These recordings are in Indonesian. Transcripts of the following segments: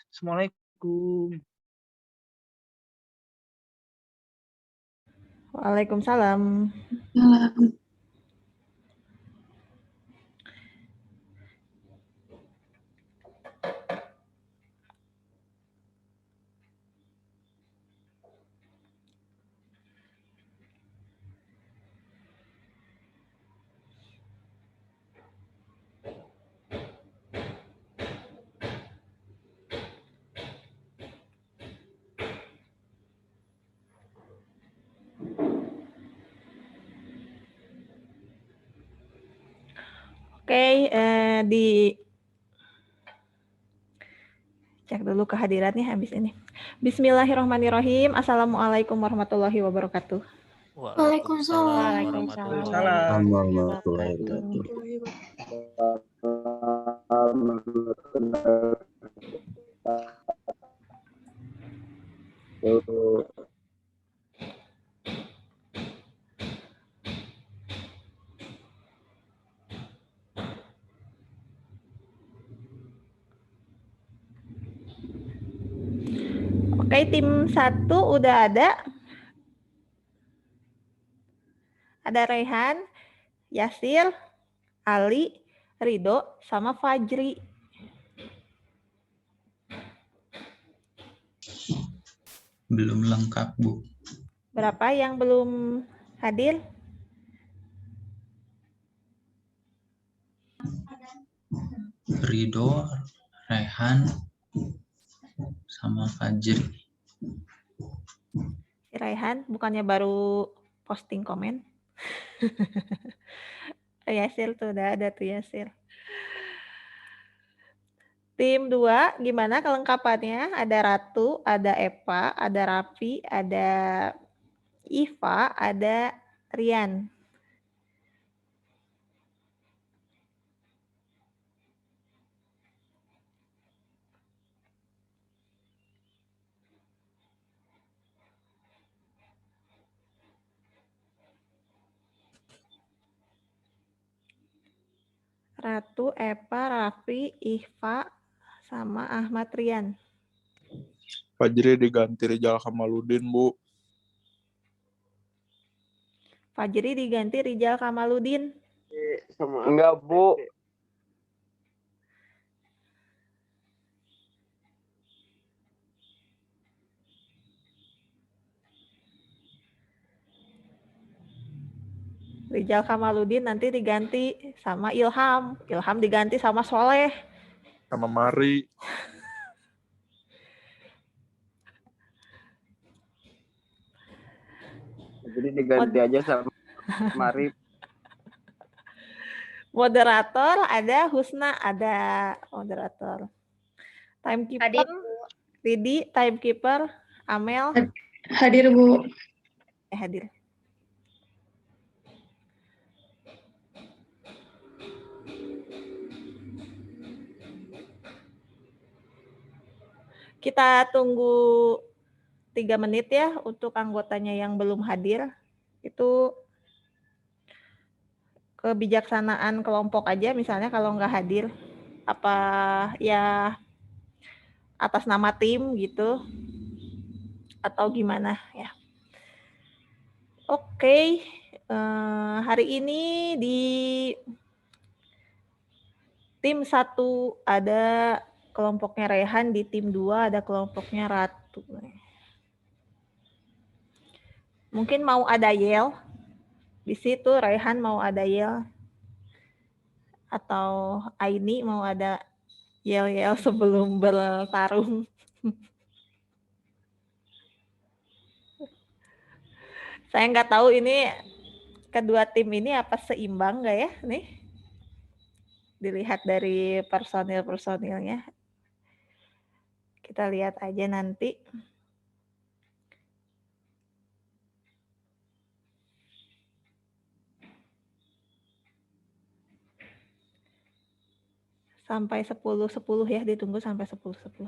Assalamualaikum. Waalaikumsalam. Oke, cek dulu kehadirannya habis ini. Bismillahirrahmanirrahim. Assalamualaikum warahmatullahi wabarakatuh. Waalaikumsalam Waalaikumsalam. Oke, tim 1 udah ada. Ada Rehan, Yasir, Ali, Rido, sama Fajri. Belum lengkap, Bu. Berapa yang belum hadir? Ridho, Rehan, sama Fajri. Raihan, bukannya baru posting komen? Yasir tuh udah ada tuh Yasir. Tim 2, gimana kelengkapannya? Ada Ratu, ada Eva, ada Raffi, ada Iva, ada Rian. Ratu, Eva, Raffi, Iva, sama Ahmad Rian. Fajri diganti Rijal Kamaluddin, Bu. Fajri diganti Rijal Kamaluddin. Enggak, Bu. Rijal Kamaluddin nanti diganti sama Ilham. Ilham diganti sama Soleh. Sama Mari. Jadi diganti aja sama Mari. Moderator ada Husna, ada moderator. Timekeeper, Hadir, Ridi, timekeeper, Amel. hadir Bu. Hadir. Kita tunggu 3 menit ya untuk anggotanya yang belum hadir. Itu kebijaksanaan kelompok aja, misalnya kalau nggak hadir, apa ya atas nama tim gitu, atau gimana ya. Oke, hari ini di tim 1 ada kelompoknya Rehan, di tim 2 ada kelompoknya Ratu. Mungkin mau ada Yel. Di situ Rehan mau ada Yel. Atau Aini mau ada Yel-Yel sebelum bertarung. Saya nggak tahu ini kedua tim ini apa seimbang nggak ya nih. Dilihat dari personil-personilnya. Kita lihat aja nanti. Sampai 10.10 ya, ditunggu sampai 10.10.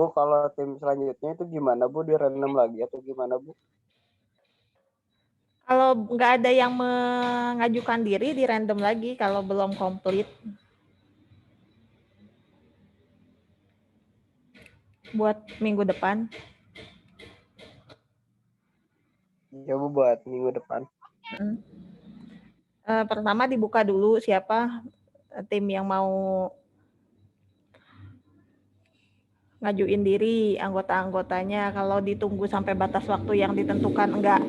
Bu, kalau tim selanjutnya itu gimana Bu? Di random lagi atau gimana Bu? Kalau nggak ada yang mengajukan diri, di random lagi kalau belum komplit. Buat minggu depan. Iya Bu, buat minggu depan. Pertama dibuka dulu siapa tim yang mau ngajuin diri, anggota-anggotanya. Kalau ditunggu sampai batas waktu yang ditentukan enggak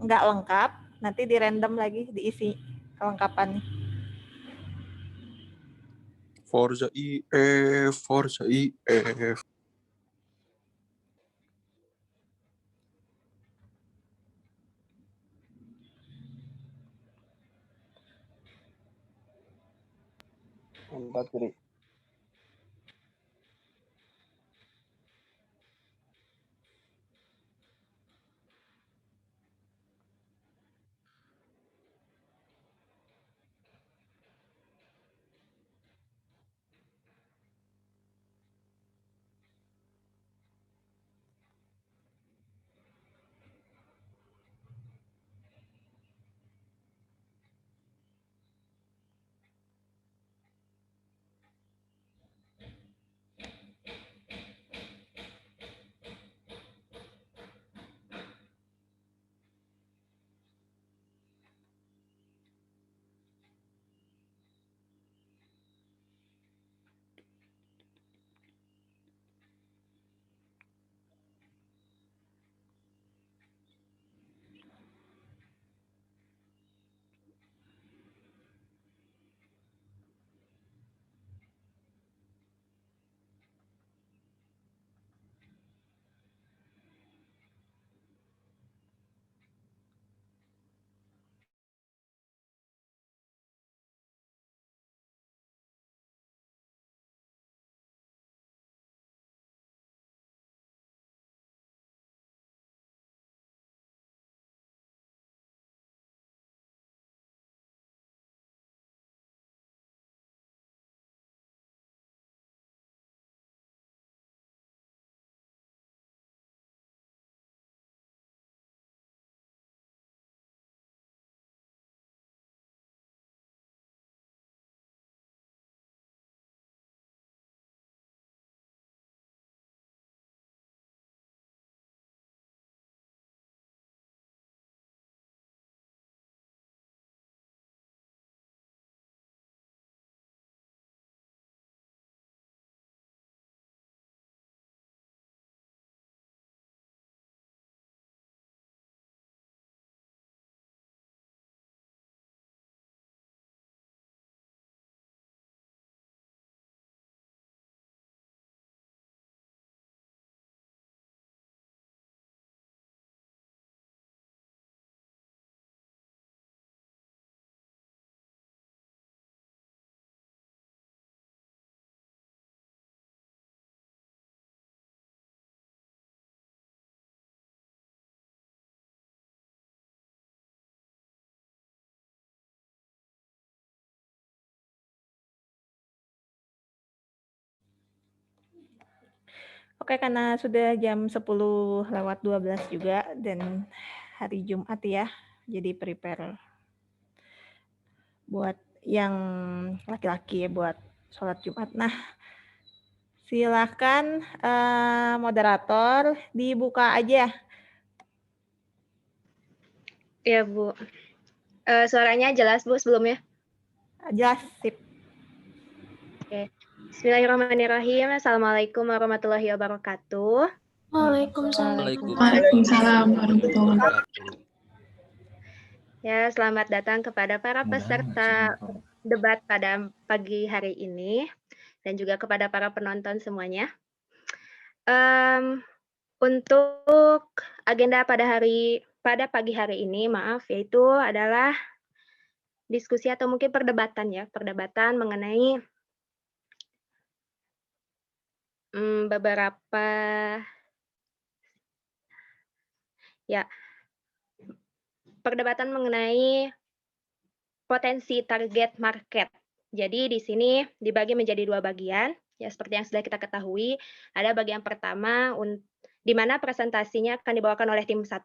lengkap, nanti di random lagi diisi kelengkapan. Forza IF, Forza IF. Mantap, Tri. Oke, karena sudah jam 10:12 juga dan hari Jumat ya, jadi prepare buat yang laki-laki ya, buat sholat Jumat. Nah, silahkan moderator dibuka aja. Ya Bu, suaranya jelas Bu sebelumnya? Jelas, sip. Oke. Bismillahirrahmanirrahim. Assalamualaikum warahmatullahi wabarakatuh. Waalaikumsalam. Waalaikumsalam warahmatullahi wabarakatuh. Ya, selamat datang kepada para peserta debat pada pagi hari ini dan juga kepada para penonton semuanya. Untuk agenda pada pagi hari ini, yaitu adalah diskusi atau mungkin perdebatan mengenai beberapa perdebatan mengenai potensi target market. Jadi di sini dibagi menjadi dua bagian. Ya, seperti yang sudah kita ketahui, ada bagian pertama di mana presentasinya akan dibawakan oleh tim 1,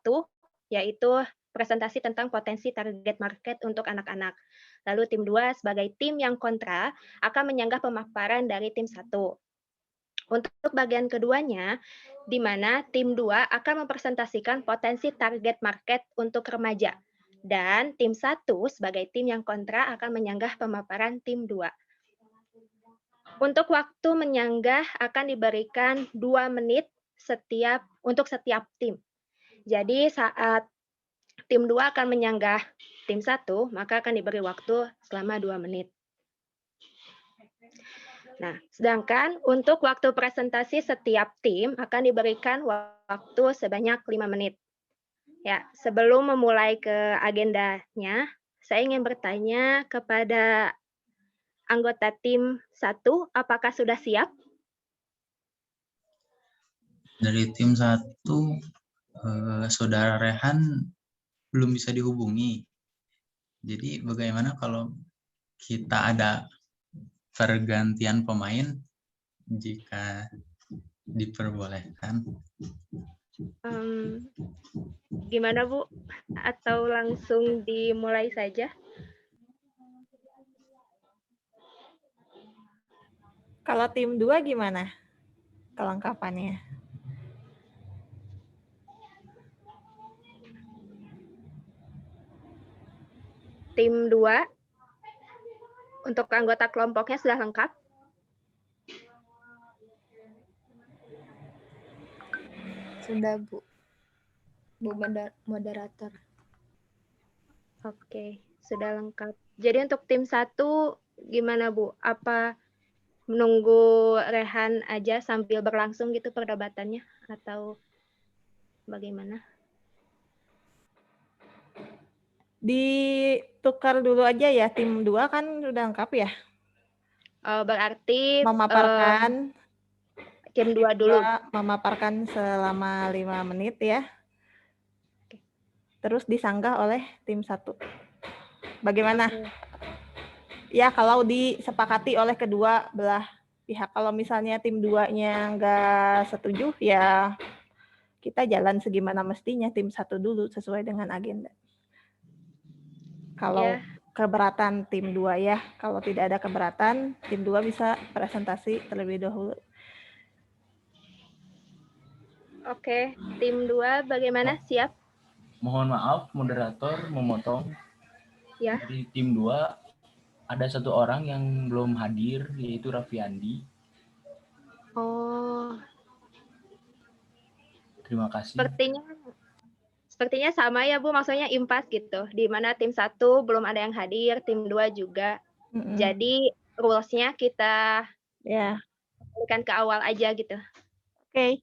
yaitu presentasi tentang potensi target market untuk anak-anak. Lalu tim 2 sebagai tim yang kontra akan menyanggah pemaparan dari tim 1. Untuk bagian keduanya, di mana tim 2 akan mempresentasikan potensi target market untuk remaja. Dan tim 1 sebagai tim yang kontra akan menyanggah pemaparan tim 2. Untuk waktu menyanggah akan diberikan 2 menit untuk setiap tim. Jadi saat tim 2 akan menyanggah tim 1, maka akan diberi waktu selama 2 menit. Nah, sedangkan untuk waktu presentasi setiap tim akan diberikan waktu sebanyak 5 menit. Ya, sebelum memulai ke agendanya, saya ingin bertanya kepada anggota tim 1, apakah sudah siap? Dari tim 1, Saudara Rehan belum bisa dihubungi. Jadi bagaimana kalau kita ada pergantian pemain jika diperbolehkan? Gimana Bu? Atau langsung dimulai saja? Kalau tim 2 gimana kelengkapannya? Tim 2 untuk anggota kelompoknya sudah lengkap? Sudah, Bu. Bu moderator. Oke, sudah lengkap. Jadi untuk tim 1 gimana Bu? Apa menunggu Rehan aja sambil berlangsung gitu perdebatannya atau bagaimana? Ditukar dulu aja ya, tim 2 kan udah lengkap ya? Berarti Memaparkan tim 2 dulu. memaparkan selama 5 menit ya. Terus disanggah oleh tim 1. Bagaimana? Ya, kalau disepakati oleh kedua belah pihak. Kalau misalnya tim 2-nya nggak setuju, ya kita jalan segimana mestinya, tim 1 dulu sesuai dengan agenda. Kalau keberatan tim 2 ya, kalau tidak ada keberatan, tim 2 bisa presentasi terlebih dahulu. Oke, tim 2 bagaimana? Siap? Mohon maaf, moderator memotong. Ya. Di tim 2 ada 1 orang yang belum hadir, yaitu Raffiandi. Oh. Terima kasih. Sepertinya sama ya Bu, maksudnya impas gitu. Di mana tim 1 belum ada yang hadir, tim 2 juga. Jadi rules-nya kita berikan ke awal aja gitu. Oke.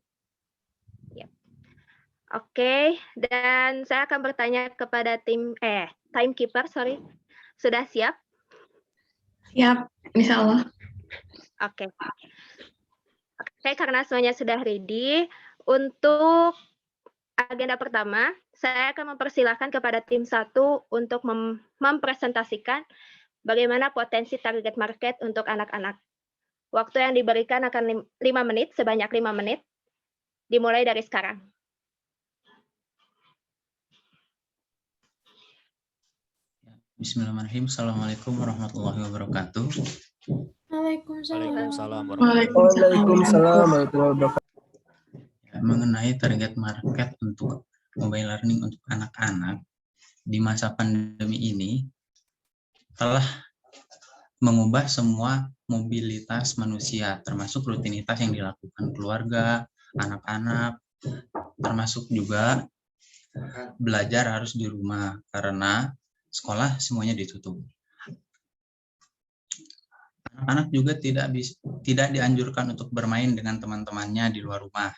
Oke, dan saya akan bertanya kepada timekeeper, sudah siap? Siap, insya Allah. Oke, karena semuanya sudah ready, untuk agenda pertama, saya akan mempersilahkan kepada tim 1 untuk mempresentasikan bagaimana potensi target market untuk anak-anak. Waktu yang diberikan akan 5 menit, sebanyak 5 menit, dimulai dari sekarang. Bismillahirrahmanirrahim. Assalamualaikum warahmatullahi wabarakatuh. Waalaikumsalam. Waalaikumsalam warahmatullahi wabarakatuh. Mengenai target market untuk mobile learning untuk anak-anak di masa pandemi ini telah mengubah semua mobilitas manusia, termasuk rutinitas yang dilakukan keluarga, anak-anak, termasuk juga belajar harus di rumah karena sekolah semuanya ditutup. Anak-anak juga tidak dianjurkan untuk bermain dengan teman-temannya di luar rumah.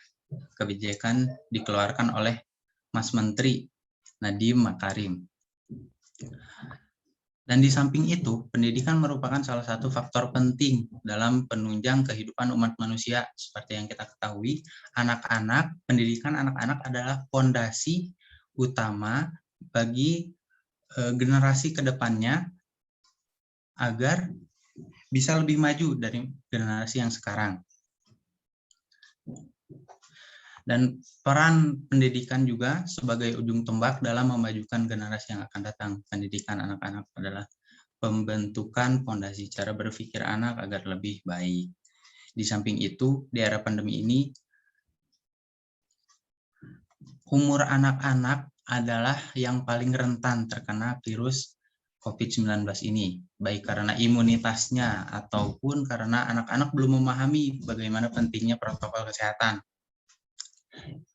Kebijakan dikeluarkan oleh Mas Menteri Nadiem Makarim. Dan di samping itu, pendidikan merupakan salah satu faktor penting dalam penunjang kehidupan umat manusia. Seperti yang kita ketahui, pendidikan anak-anak adalah fondasi utama bagi generasi ke depannya agar bisa lebih maju dari generasi yang sekarang. Dan peran pendidikan juga sebagai ujung tombak dalam memajukan generasi yang akan datang. Pendidikan anak-anak adalah pembentukan fondasi cara berpikir anak agar lebih baik. Di samping itu, di era pandemi ini, umur anak-anak adalah yang paling rentan terkena virus COVID-19 ini, baik karena imunitasnya ataupun karena anak-anak belum memahami bagaimana pentingnya protokol kesehatan.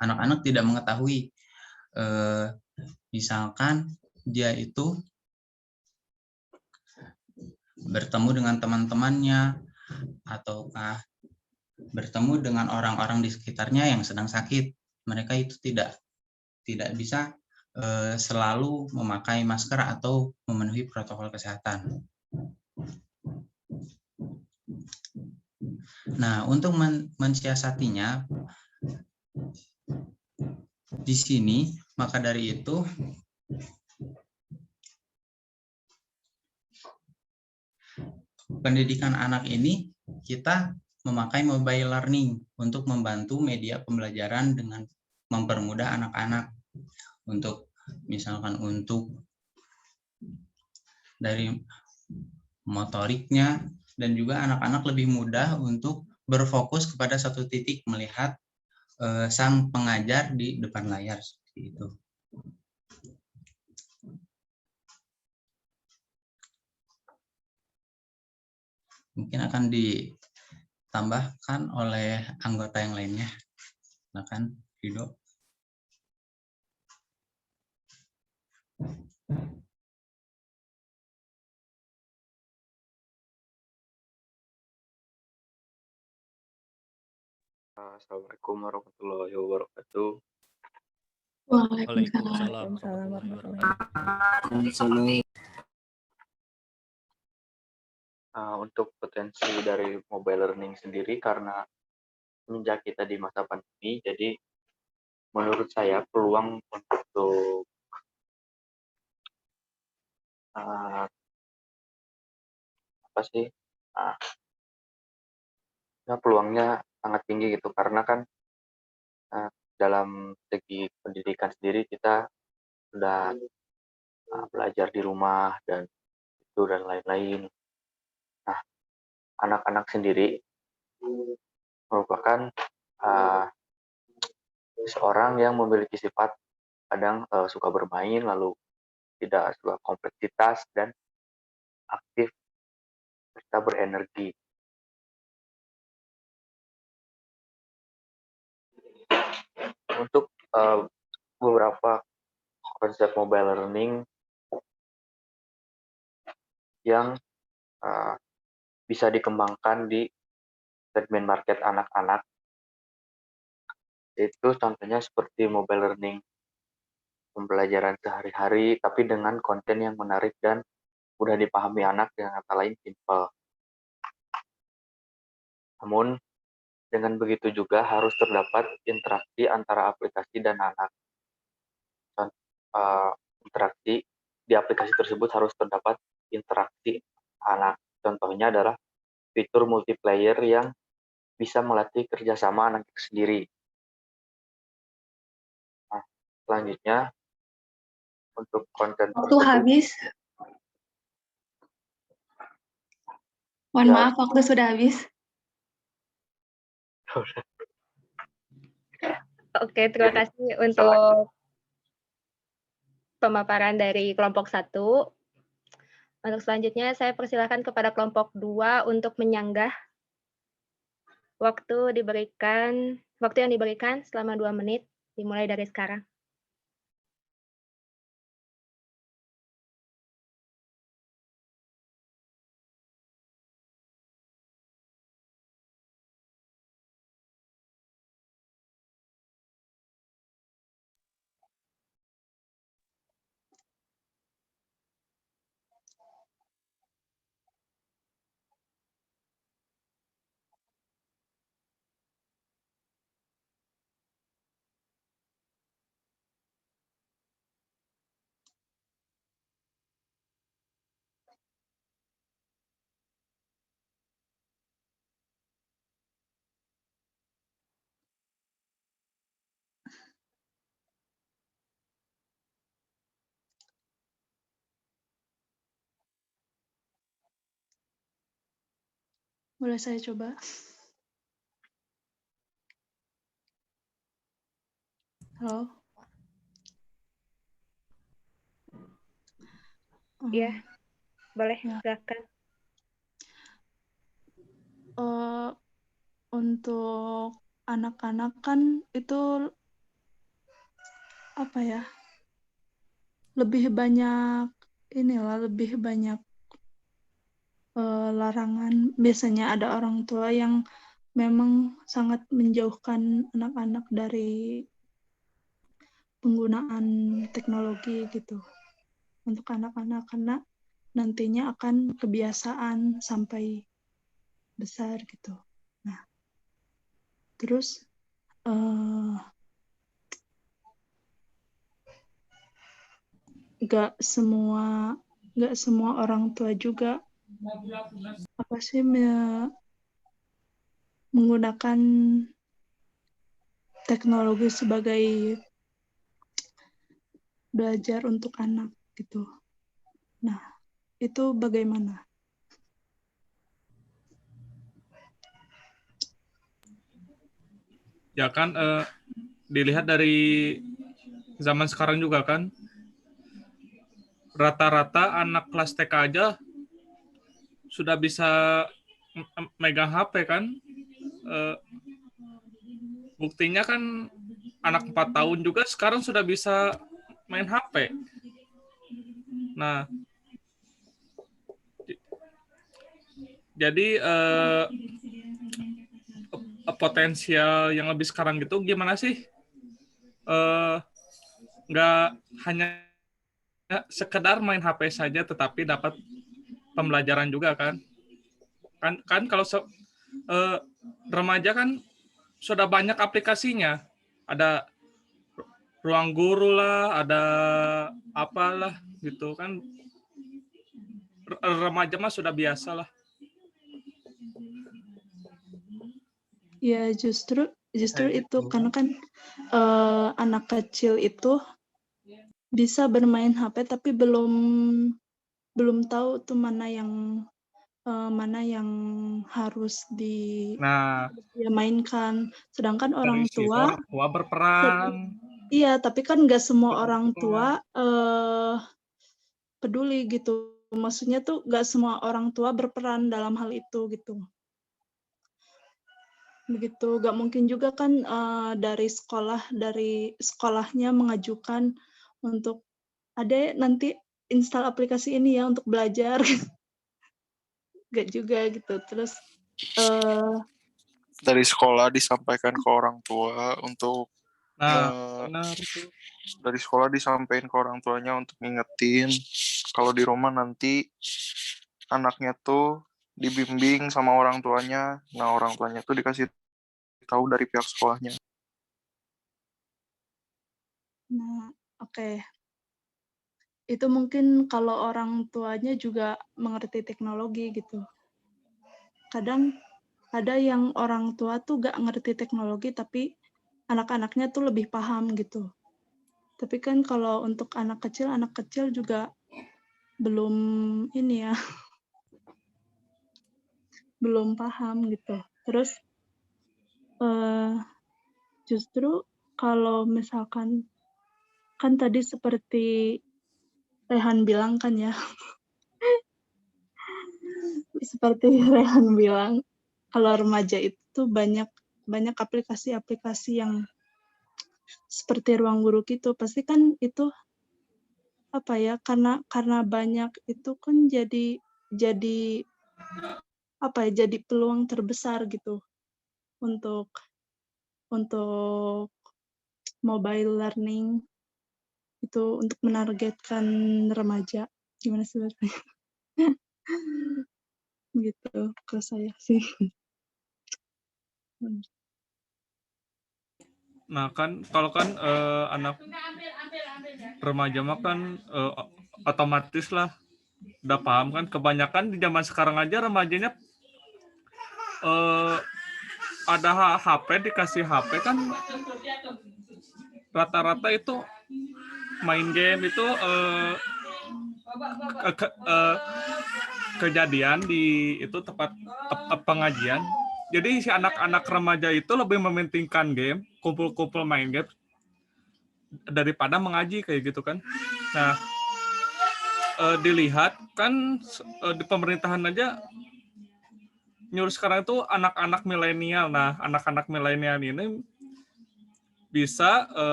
Anak-anak tidak mengetahui, misalkan dia itu bertemu dengan teman-temannya ataukah bertemu dengan orang-orang di sekitarnya yang sedang sakit. Mereka itu tidak bisa selalu memakai masker atau memenuhi protokol kesehatan. Nah, untuk mensiasatinya di sini, maka dari itu pendidikan anak ini kita memakai mobile learning untuk membantu media pembelajaran dengan mempermudah anak-anak untuk misalkan untuk dari motoriknya, dan juga anak-anak lebih mudah untuk berfokus kepada satu titik melihat sang pengajar di depan layar seperti itu. Mungkin akan ditambahkan oleh anggota yang lainnya. Silakan, Rido. Assalamualaikum warahmatullahi wabarakatuh. Waalaikumsalam. Untuk potensi dari mobile learning sendiri, karena semenjak kita di masa pandemi, jadi menurut saya peluang untuk peluangnya sangat tinggi gitu, karena kan dalam segi pendidikan sendiri kita sudah belajar di rumah dan itu dan lain-lain. Nah, anak-anak sendiri merupakan seorang yang memiliki sifat kadang suka bermain, lalu tidak suka kompleksitas dan aktif serta berenergi. Untuk beberapa konsep mobile learning yang bisa dikembangkan di segmen market anak-anak, itu contohnya seperti mobile learning pembelajaran sehari-hari, tapi dengan konten yang menarik dan mudah dipahami anak, dengan kata lain simple. Namun, dengan begitu juga harus terdapat interaksi antara aplikasi dan anak. Interaksi di aplikasi tersebut harus terdapat interaksi anak. Contohnya adalah fitur multiplayer yang bisa melatih kerjasama anak itu sendiri. Nah, selanjutnya untuk konten Waktu habis. Mohon maaf, waktu sudah habis. Oke, terima kasih untuk pemaparan dari kelompok 1. Untuk selanjutnya saya persilakan kepada kelompok 2 untuk menyanggah. Waktu yang diberikan selama 2 menit, dimulai dari sekarang. Boleh saya coba? Halo? Iya, boleh, Ya. silakan. Untuk anak-anak kan itu apa ya? Lebih banyak larangan. Biasanya ada orang tua yang memang sangat menjauhkan anak-anak dari penggunaan teknologi gitu untuk anak-anak karena nantinya akan kebiasaan sampai besar gitu. Nah, terus nggak semua orang tua juga menggunakan teknologi sebagai belajar untuk anak gitu. Nah, itu bagaimana? Ya kan dilihat dari zaman sekarang juga kan, rata-rata anak kelas TK aja sudah bisa megang HP kan. Buktinya kan anak 4 tahun juga sekarang sudah bisa main HP. Nah, jadi potensial yang lebih sekarang gitu gimana sih? Nggak hanya sekedar main HP saja, tetapi dapat pembelajaran juga kan? Kan kalau remaja kan sudah banyak aplikasinya. Ada ruang guru lah, ada apalah gitu kan. Remaja mah sudah biasa lah. Ya justru itu karena kan anak kecil itu bisa bermain HP tapi belum tahu tuh mana yang harus mainkan. Sedangkan orang Dari situ tua orang tua berperan. iya, tapi kan nggak semua orang tua peduli gitu. Maksudnya tuh nggak semua orang tua berperan dalam hal itu gitu. Begitu, nggak mungkin juga kan dari sekolahnya mengajukan untuk adek nanti install aplikasi ini ya untuk belajar. Nggak juga gitu. Terus dari sekolah disampaikan ke orang tua untuk benar. Dari sekolah disampaikan ke orang tuanya untuk ngingetin kalau di rumah nanti anaknya tuh dibimbing sama orang tuanya. Nah, orang tuanya tuh dikasih tahu dari pihak sekolahnya. Nah, oke. Itu mungkin kalau orang tuanya juga mengerti teknologi gitu. Kadang ada yang orang tua tuh gak ngerti teknologi tapi anak-anaknya tuh lebih paham gitu. Tapi kan kalau untuk anak kecil juga belum ini ya, belum paham gitu. Terus justru kalau misalkan kan tadi seperti Rehan bilang kan ya, seperti Rehan bilang kalau remaja itu banyak aplikasi-aplikasi yang seperti ruang guru gitu. Pasti kan itu apa ya, karena banyak itu kan jadi apa ya, jadi peluang terbesar gitu untuk mobile learning itu untuk menargetkan remaja. Gimana sih berarti? Gitu kalau saya sih. Nah kan kalau kan anak remaja mah kan otomatis lah udah paham kan. Kebanyakan di zaman sekarang aja remajanya ada HP, dikasih HP kan rata-rata itu main game itu kejadian di itu tempat pengajian. Jadi si anak-anak remaja itu lebih mementingkan game, kumpul-kumpul main game daripada mengaji kayak gitu kan. Nah, dilihat kan di pemerintahan aja nyuruh sekarang itu anak-anak milenial. Nah, anak-anak milenial ini bisa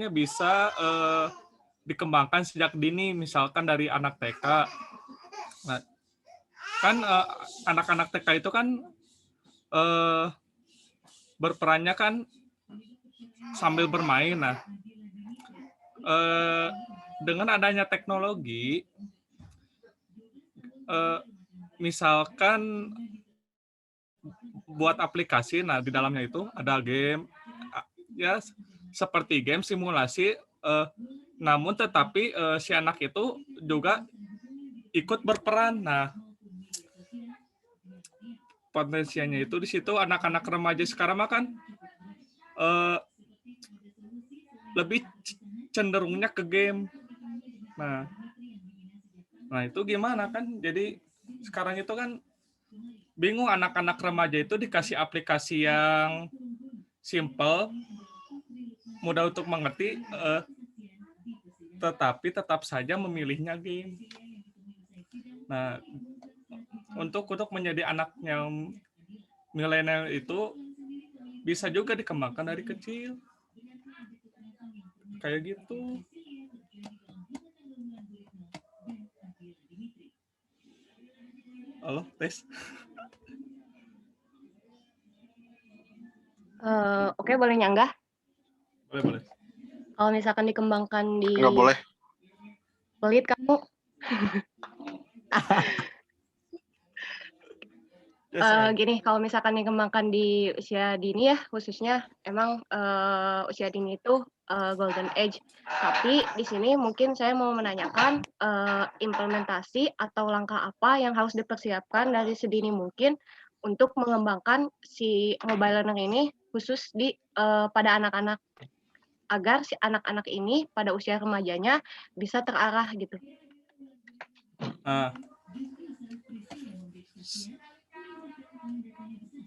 bisa dikembangkan sejak dini, misalkan dari anak TK. Nah, kan anak-anak TK itu kan berperannya kan sambil bermain. Nah, dengan adanya teknologi, misalkan buat aplikasi, nah di dalamnya itu ada game, ya seperti game simulasi, namun tetapi si anak itu juga ikut berperan. Nah, potensinya itu di situ anak-anak remaja sekarang mah kan lebih cenderungnya ke game. Nah itu gimana kan? Jadi sekarang itu kan bingung, anak-anak remaja itu dikasih aplikasi yang simple, mudah untuk mengerti, tetapi tetap saja memilihnya game. Nah, untuk menjadi anak yang milenial itu bisa juga dikembangkan dari kecil. Kayak gitu. Halo, Tes. Oke, boleh nyanggah? Boleh. Kalau misalkan dikembangkan di... Nggak boleh. Pelit kamu. Gini, kalau misalkan dikembangkan di usia dini ya, khususnya emang usia dini itu golden age. Tapi di sini mungkin saya mau menanyakan implementasi atau langkah apa yang harus dipersiapkan dari sedini mungkin untuk mengembangkan si mobile learning ini khusus di pada anak-anak, agar si anak-anak ini pada usia remajanya bisa terarah gitu.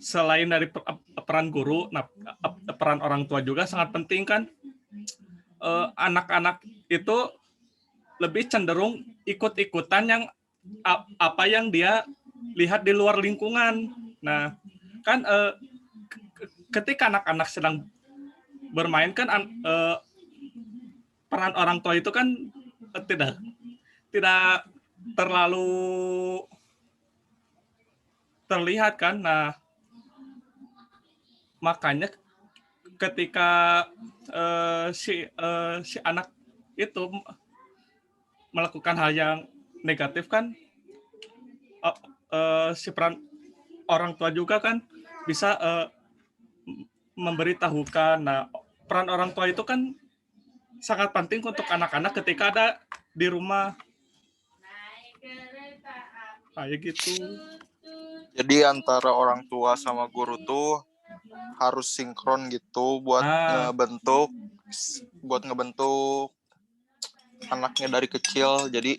Selain dari peran guru, nah peran orang tua juga sangat penting kan. Anak-anak itu lebih cenderung ikut-ikutan yang apa yang dia lihat di luar lingkungan. Nah, kan ketika anak-anak sedang bermain kan peran orang tua itu kan tidak terlalu terlihat kan. Nah, makanya ketika si anak itu melakukan hal yang negatif kan, si peran orang tua juga kan bisa memberitahukan. Nah, peran orang tua itu kan sangat penting untuk anak-anak ketika ada di rumah. Kayak gitu. Jadi antara orang tua sama guru tuh harus sinkron gitu buat ngebentuk anaknya dari kecil. Jadi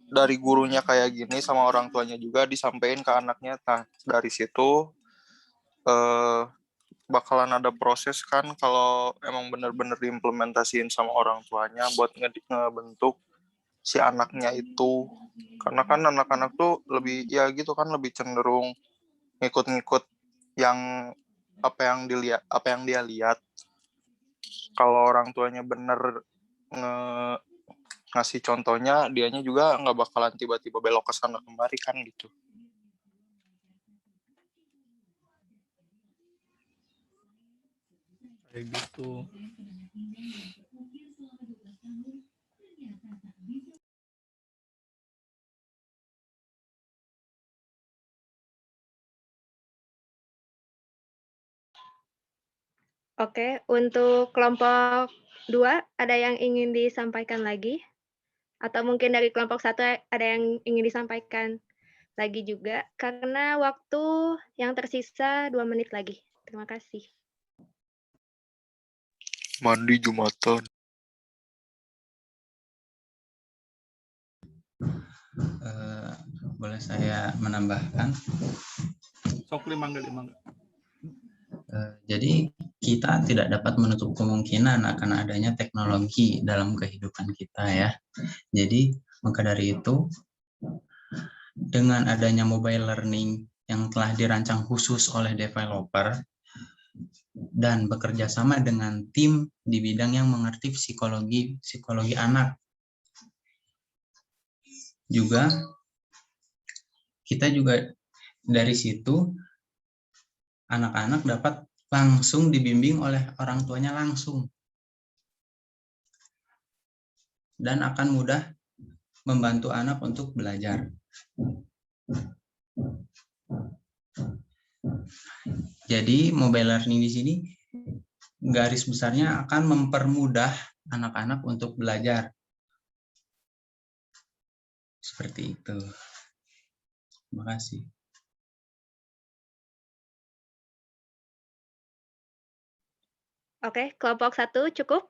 dari gurunya kayak gini sama orang tuanya juga disampaikan ke anaknya. Nah, dari situ bakalan ada proses kan kalau emang bener-bener diimplementasiin sama orang tuanya buat ngebentuk si anaknya itu. Karena kan anak-anak tuh lebih ya gitu kan, lebih cenderung ngikut-ngikut yang apa yang dia lihat. Kalau orang tuanya bener ngasih contohnya, dianya juga nggak bakalan tiba-tiba belok ke sana kemari kan gitu. Kayak gitu. Oke, untuk kelompok 2 ada yang ingin disampaikan lagi? Atau mungkin dari kelompok 1 ada yang ingin disampaikan lagi juga, karena waktu yang tersisa 2 menit lagi. Terima kasih. Mandi Jumatan. Boleh saya menambahkan? Sok limangga. Jadi kita tidak dapat menutup kemungkinan akan adanya teknologi dalam kehidupan kita ya. Jadi maka dari itu dengan adanya mobile learning yang telah dirancang khusus oleh developer dan bekerja sama dengan tim di bidang yang mengerti psikologi anak. Juga kita juga dari situ anak-anak dapat langsung dibimbing oleh orang tuanya langsung. Dan akan mudah membantu anak untuk belajar. Jadi mobile learning di sini garis besarnya akan mempermudah anak-anak untuk belajar. Seperti itu. Terima kasih. Oke, kelompok 1 cukup?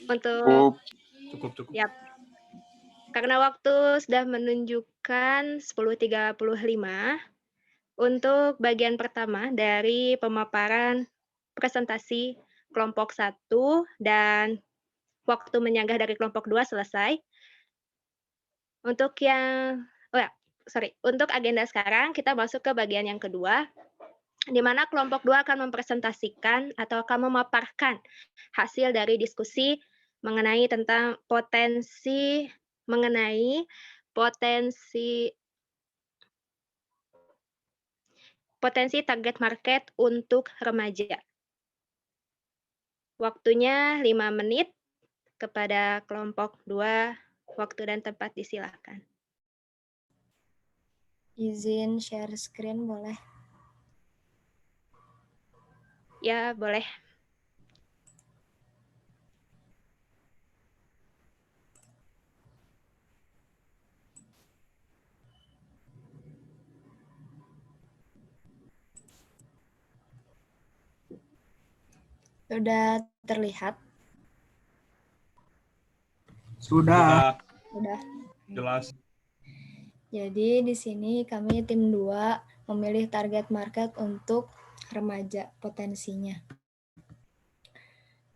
Untuk Cukup. Yap. Karena waktu sudah menunjukkan 10.35, untuk bagian pertama dari pemaparan presentasi kelompok 1 dan waktu menyanggah dari kelompok 2 selesai. Untuk untuk agenda sekarang kita masuk ke bagian yang kedua, di mana kelompok 2 akan mempresentasikan atau akan memaparkan hasil dari diskusi mengenai potensi target market untuk remaja. Waktunya 5 menit. Kepada kelompok 2, waktu dan tempat disilakan. Izin share screen boleh? Ya, boleh. Sudah terlihat? Sudah. Jelas. Jadi di sini kami tim 2 memilih target market untuk remaja potensinya.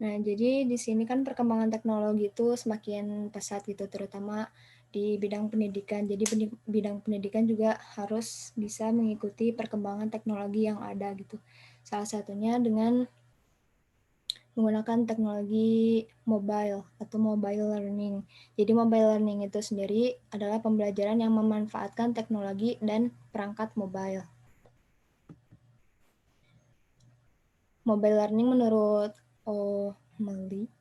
Nah, jadi di sini kan perkembangan teknologi itu semakin pesat gitu, terutama di bidang pendidikan. Jadi bidang pendidikan juga harus bisa mengikuti perkembangan teknologi yang ada gitu. Salah satunya dengan menggunakan teknologi mobile atau mobile learning. Jadi mobile learning itu sendiri adalah pembelajaran yang memanfaatkan teknologi dan perangkat mobile. Mobile learning menurut O'Malley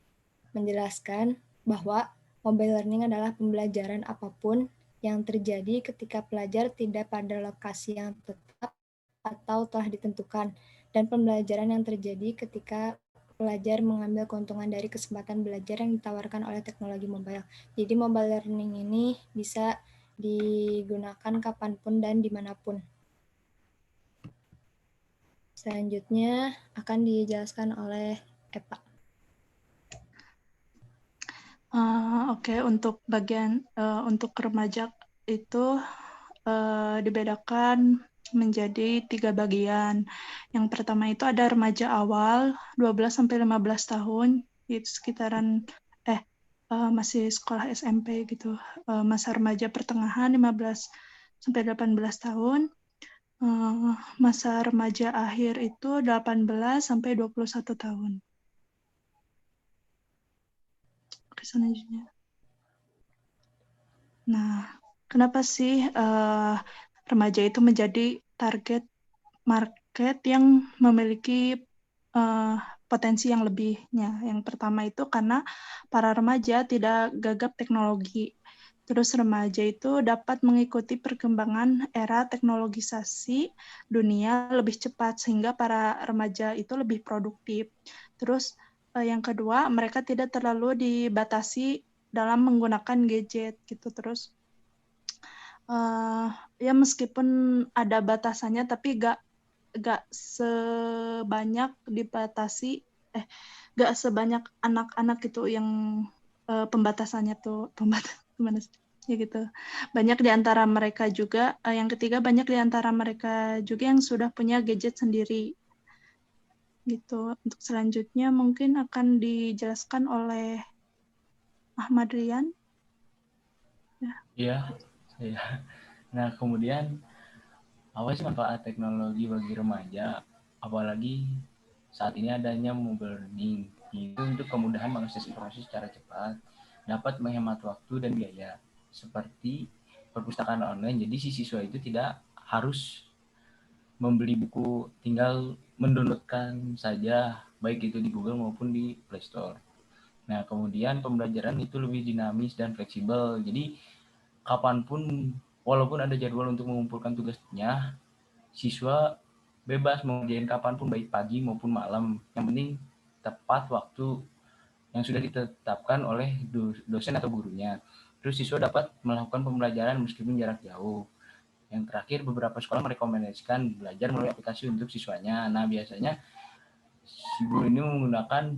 menjelaskan bahwa mobile learning adalah pembelajaran apapun yang terjadi ketika pelajar tidak pada lokasi yang tetap atau telah ditentukan, dan pembelajaran yang terjadi ketika pelajar mengambil keuntungan dari kesempatan belajar yang ditawarkan oleh teknologi mobile. Jadi mobile learning ini bisa digunakan kapanpun dan dimanapun. Selanjutnya akan dijelaskan oleh Epa. Oke, untuk bagian untuk remaja itu dibedakan menjadi 3 bagian. Yang pertama itu ada remaja awal 12-15 tahun, itu sekitaran masih sekolah SMP gitu. Masa remaja pertengahan 15-18 tahun. Masa remaja akhir itu 18-21 tahun. Oke, selanjutnya. Nah, kenapa sih remaja itu menjadi target market yang memiliki potensi yang lebihnya? Yang pertama itu karena para remaja tidak gagap teknologi. Terus remaja itu dapat mengikuti perkembangan era teknologisasi dunia lebih cepat sehingga para remaja itu lebih produktif. Terus yang kedua, mereka tidak terlalu dibatasi dalam menggunakan gadget gitu. Terus ya meskipun ada batasannya tapi gak sebanyak dibatasi gak sebanyak anak-anak gitu yang pembatasannya tuh pembatas ya gitu. Banyak di antara mereka juga yang ketiga, banyak di antara mereka juga yang sudah punya gadget sendiri gitu. Untuk selanjutnya mungkin akan dijelaskan oleh Ahmad Rian. Iya. Nah, kemudian apa sih manfaat teknologi bagi remaja, apalagi saat ini adanya mobile learning, itu untuk kemudahan mengakses informasi secara cepat, dapat menghemat waktu dan biaya, seperti perpustakaan online. Jadi si siswa itu tidak harus membeli buku, tinggal mendownloadkan saja, baik itu di Google maupun di Play Store. Nah, kemudian pembelajaran itu lebih dinamis dan fleksibel. Jadi kapanpun, walaupun ada jadwal untuk mengumpulkan tugasnya, siswa bebas mengerjain kapanpun, baik pagi maupun malam. Yang penting tepat waktu yang sudah ditetapkan oleh dosen atau gurunya. Terus siswa dapat melakukan pembelajaran meskipun jarak jauh. Yang terakhir, beberapa sekolah merekomendasikan belajar melalui aplikasi untuk siswanya. Nah, biasanya si guru ini menggunakan,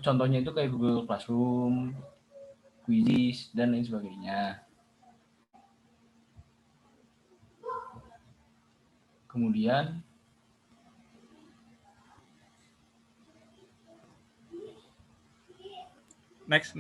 contohnya itu kayak Google Classroom, Quizzes, dan lain sebagainya. Kemudian next.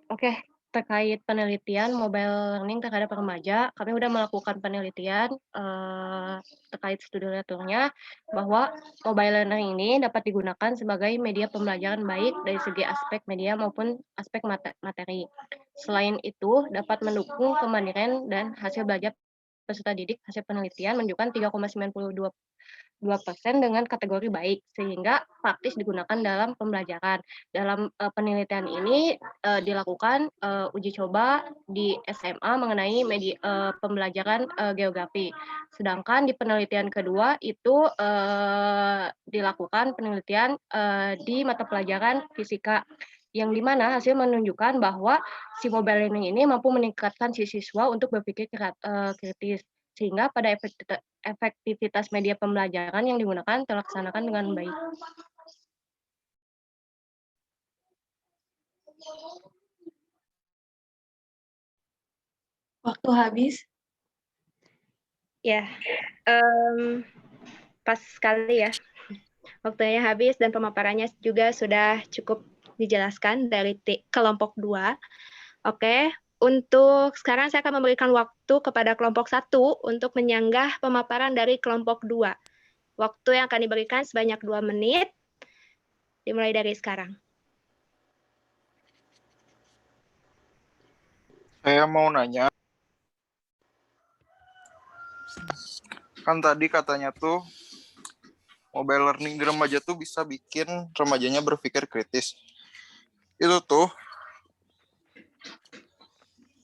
Oke, terkait penelitian mobile learning terhadap remaja, kami sudah melakukan penelitian terkait studi literaturnya bahwa mobile learning ini dapat digunakan sebagai media pembelajaran baik dari segi aspek media maupun aspek materi. Selain itu, dapat mendukung kemandirian dan hasil belajar peserta didik. Hasil penelitian menunjukkan 3,92% dengan kategori baik, sehingga praktis digunakan dalam pembelajaran. Dalam penelitian ini dilakukan uji coba di SMA mengenai pembelajaran geografi. Sedangkan di penelitian kedua itu dilakukan penelitian di mata pelajaran fisika, yang dimana hasil menunjukkan bahwa si mobile learning ini mampu meningkatkan si siswa untuk berpikir kritis, sehingga pada efektivitas media pembelajaran yang digunakan terlaksanakan dengan baik. Waktu habis. Ya, pas sekali ya. Waktunya habis dan pemaparannya juga sudah cukup dijelaskan dari kelompok 2. Oke, untuk sekarang saya akan memberikan waktu kepada kelompok 1 untuk menyanggah pemaparan dari kelompok 2. Waktu yang akan diberikan sebanyak 2 menit, dimulai dari sekarang. Saya mau nanya, kan tadi katanya tuh mobile learning di remaja tuh bisa bikin remajanya berpikir kritis. Itu tuh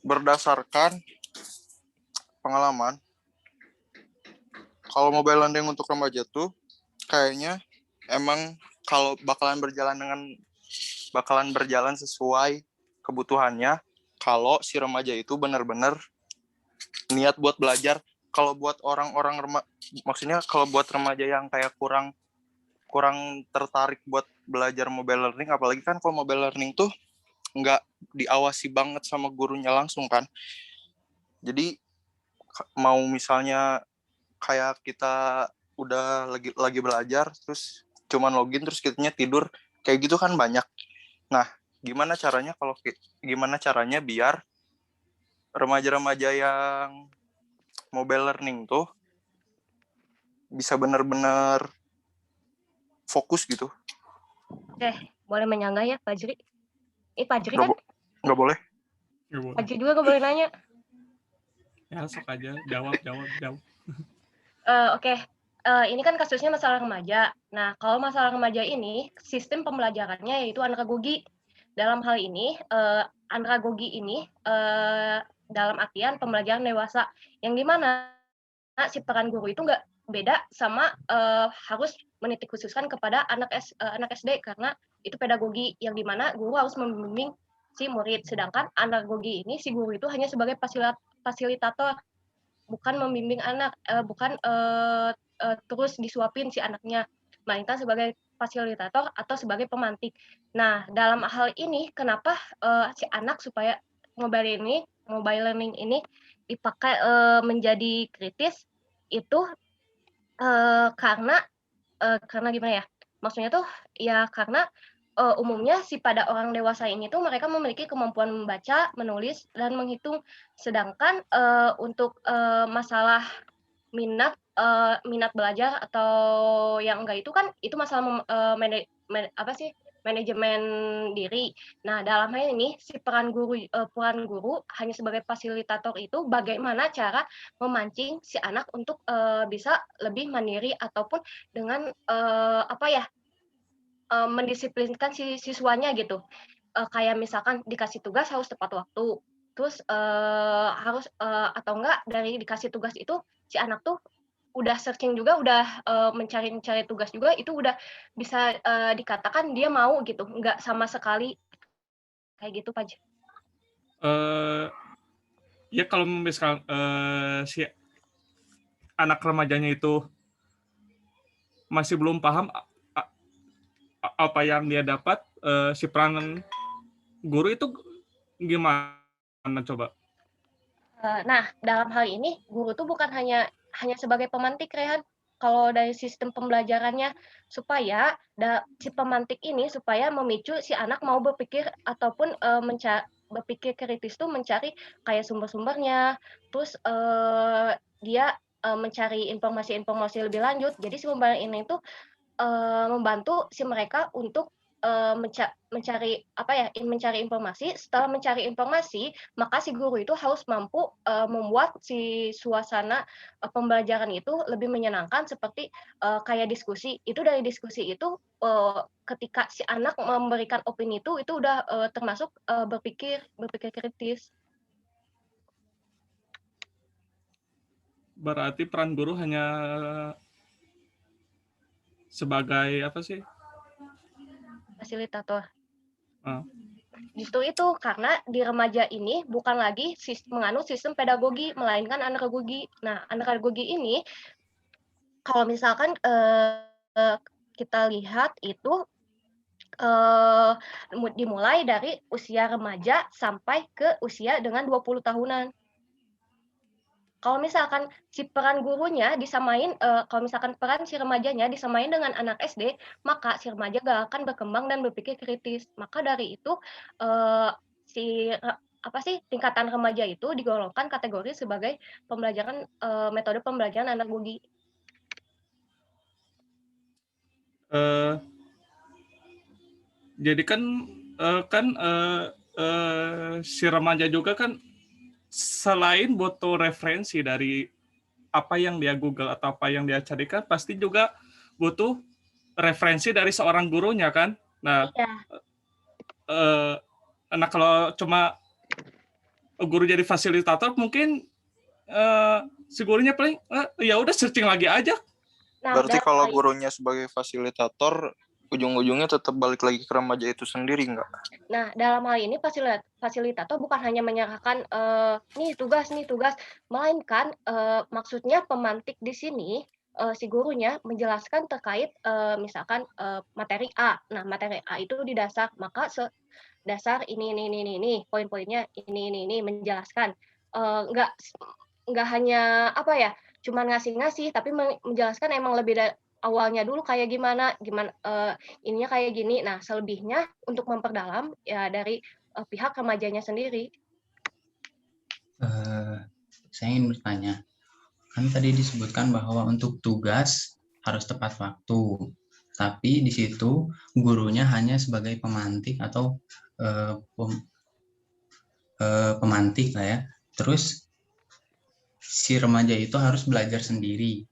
berdasarkan pengalaman, kalau mobile learning untuk remaja tuh kayaknya emang kalau bakalan berjalan sesuai kebutuhannya kalau si remaja itu benar-benar niat buat belajar. Kalau buat orang-orang maksudnya kalau buat remaja yang kayak kurang tertarik buat belajar mobile learning, apalagi kan kalau mobile learning tuh nggak diawasi banget sama gurunya langsung kan. Jadi mau misalnya kayak kita udah lagi belajar terus cuman login terus kitanya tidur, kayak gitu kan banyak. Nah, gimana caranya biar remaja-remaja yang mobile learning tuh bisa benar-benar fokus gitu. Oke, boleh menyanggah ya, Fajri? Fajri kan? Nggak boleh. Fajri juga nggak boleh nanya. Ya, sok aja. Jawab. Oke. Ini kan kasusnya masalah remaja. Nah, kalau masalah remaja ini, sistem pembelajarannya yaitu andragogi. Dalam hal ini, andragogi ini dalam artian pembelajaran dewasa, yang dimana si peran guru itu nggak beda sama harus menitik khususkan kepada anak SD, karena itu pedagogi yang dimana guru harus membimbing si murid. Sedangkan andragogi ini si guru itu hanya sebagai fasilitator bukan membimbing anak, bukan terus disuapin si anaknya, melainkan sebagai fasilitator atau sebagai pemantik. Nah, dalam hal ini kenapa si anak supaya mobile learning ini dipakai menjadi kritis itu karena gimana ya? Maksudnya tuh ya karena umumnya pada orang dewasa ini tuh mereka memiliki kemampuan membaca, menulis, dan menghitung. Sedangkan untuk masalah minat belajar atau yang enggak itu kan itu masalah manajemen diri. Nah, dalam hal ini si peran guru hanya sebagai fasilitator itu bagaimana cara memancing si anak untuk bisa lebih mandiri ataupun dengan mendisiplinkan si siswanya gitu. Kayak misalkan dikasih tugas harus tepat waktu. Terus harus atau enggak dari dikasih tugas itu si anak tuh udah searching juga, udah mencari tugas juga, itu udah bisa dikatakan dia mau gitu, nggak sama sekali kayak gitu, Pak. Ya kalau misalkan si anak remajanya itu masih belum paham apa yang dia dapat, si peran guru itu gimana coba? Nah, dalam hal ini guru tuh bukan hanya sebagai pemantik, Rehan. Kalau dari sistem pembelajarannya, supaya si pemantik ini supaya memicu si anak mau berpikir ataupun berpikir kritis tuh mencari kayak sumber-sumbernya, terus dia mencari informasi-informasi lebih lanjut. Jadi si pembelajaran ini tuh membantu si mereka untuk mencari informasi. Setelah mencari informasi, maka si guru itu harus mampu membuat si suasana pembelajaran itu lebih menyenangkan, seperti kayak diskusi. Itu dari diskusi itu ketika si anak memberikan opini itu udah termasuk berpikir kritis. Berarti peran guru hanya sebagai apa sih? Fasilitator. Justru itu karena di remaja ini bukan lagi menganut sistem pedagogi, melainkan andragogi. Nah, andragogi ini kalau misalkan kita lihat itu dimulai dari usia remaja sampai ke usia dengan 20 tahunan. Kalau misalkan si peran gurunya disamain, kalau misalkan peran si remajanya disamain dengan anak SD, maka si remaja gak akan berkembang dan berpikir kritis. Maka dari itu tingkatan remaja itu digolongkan kategori sebagai pembelajaran metode pembelajaran andragogi. Jadi kan si remaja juga kan selain butuh referensi dari apa yang dia Google atau apa yang dia carikan, pasti juga butuh referensi dari seorang gurunya kan. Nah, nah kalau cuma guru jadi fasilitator, mungkin si gurunya paling ya udah searching lagi aja. Nah, berarti kalau gurunya sebagai fasilitator, ujung-ujungnya tetap balik lagi ke remaja itu sendiri nggak? Nah, dalam hal ini fasilitator bukan hanya menyerahkan nih tugas, melainkan maksudnya pemantik di sini si gurunya menjelaskan terkait misalkan materi A. Nah, materi A itu di dasar, maka dasar ini, poin-poinnya ini menjelaskan. Nggak hanya cuma ngasih-ngasih, tapi menjelaskan emang lebih dari awalnya dulu kayak gimana ininya kayak gini. Nah, selebihnya untuk memperdalam ya dari pihak remajanya sendiri. Saya ingin bertanya, kan tadi disebutkan bahwa untuk tugas harus tepat waktu, tapi di situ gurunya hanya sebagai pemantik atau pemantik lah ya. Terus si remaja itu harus belajar sendiri.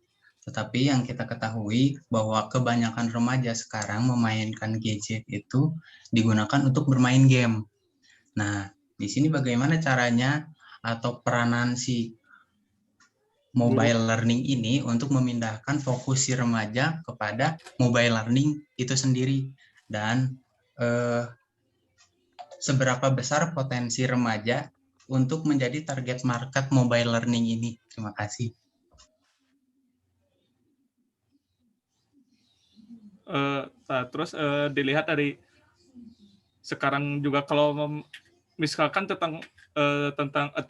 Tetapi yang kita ketahui bahwa kebanyakan remaja sekarang memainkan gadget itu digunakan untuk bermain game. Nah, di sini bagaimana caranya atau peranan si mobile learning ini untuk memindahkan fokus si remaja kepada mobile learning itu sendiri, dan seberapa besar potensi remaja untuk menjadi target market mobile learning ini? Terima kasih. Terus dilihat dari sekarang juga kalau misalkan tentang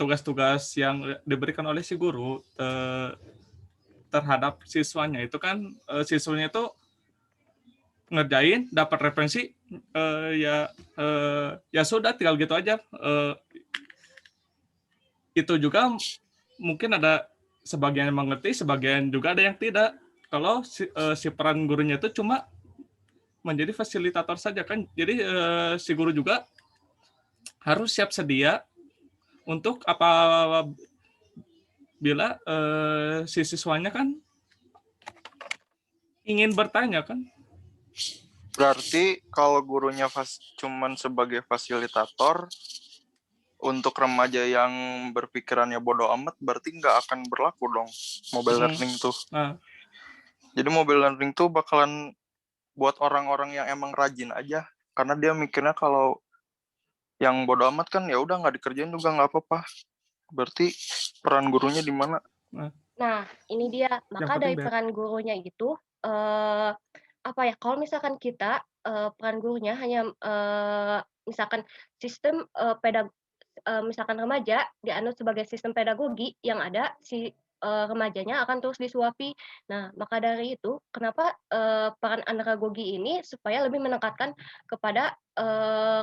tugas-tugas yang diberikan oleh si guru terhadap siswanya itu kan siswanya itu ngerjain dapat referensi ya sudah tinggal gitu aja. Itu juga mungkin ada sebagian yang mengerti, sebagian juga ada yang tidak. Kalau si peran gurunya itu cuma menjadi fasilitator saja kan, jadi si guru juga harus siap sedia untuk apabila si siswanya kan ingin bertanya kan. Berarti kalau gurunya cuman sebagai fasilitator, untuk remaja yang berpikirannya bodoh amat, berarti nggak akan berlaku dong mobile learning tuh. Jadi mobile learning tuh bakalan buat orang-orang yang emang rajin aja, karena dia mikirnya kalau yang bodoh amat kan ya udah nggak dikerjain juga nggak apa-apa. Berarti peran gurunya di mana? Nah, ini dia. Maka dari peran gurunya itu apa ya? Kalau misalkan kita peran gurunya hanya misalkan sistem misalkan remaja dianut sebagai sistem pedagogi yang ada si remajanya akan terus disuapi. Nah, maka dari itu kenapa peran andragogi ini supaya lebih menekankan kepada